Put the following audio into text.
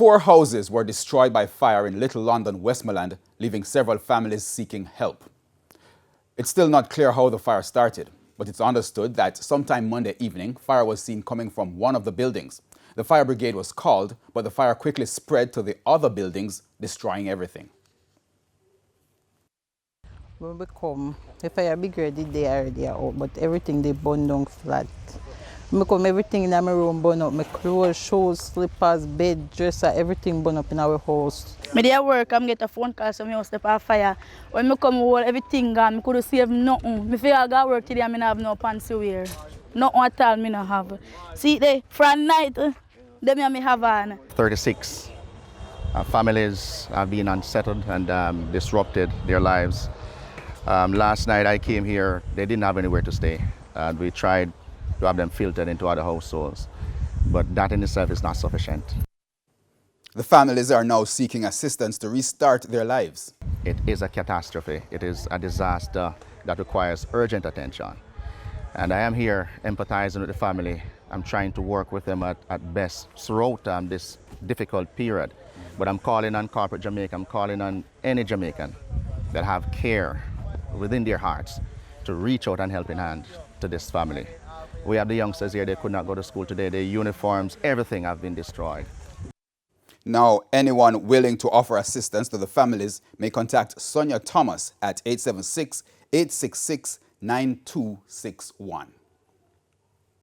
4 houses were destroyed by fire in Little London, Westmoreland, leaving several families seeking help. It's still not clear how the fire started, but it's understood that sometime Monday evening, fire was seen coming from one of the buildings. The fire brigade was called, but the fire quickly spread to the other buildings, destroying everything. When we come, the fire brigade did they already out, but everything they burned down flat. When we come, everything in my room burned up. My clothes, shoes, slippers, bed, dresser, everything burned up in our house. Me dey work, I'm get a phone call, so me house step on fire. When me come home, everything gone. Me could save nothing. Me feel I got work today, and me have no pants to wear. Nothing at all, me no have. See, they from night, them me have on. 36 families have been unsettled and disrupted their lives. Last night I came here, they didn't have anywhere to stay. And we tried to have them filtered into other households, but that in itself is not sufficient. The families are now seeking assistance to restart their lives. It is a catastrophe. It is a disaster that requires urgent attention. And I am here empathizing with the family. I'm trying to work with them at best throughout this difficult period. But I'm calling on corporate Jamaica, I'm calling on any Jamaican that have care within their hearts to reach out and help in hand to this family. We have the youngsters here, they could not go to school today. Their uniforms, everything have been destroyed. Now, anyone willing to offer assistance to the families may contact Sonia Thomas at 876-866-9261.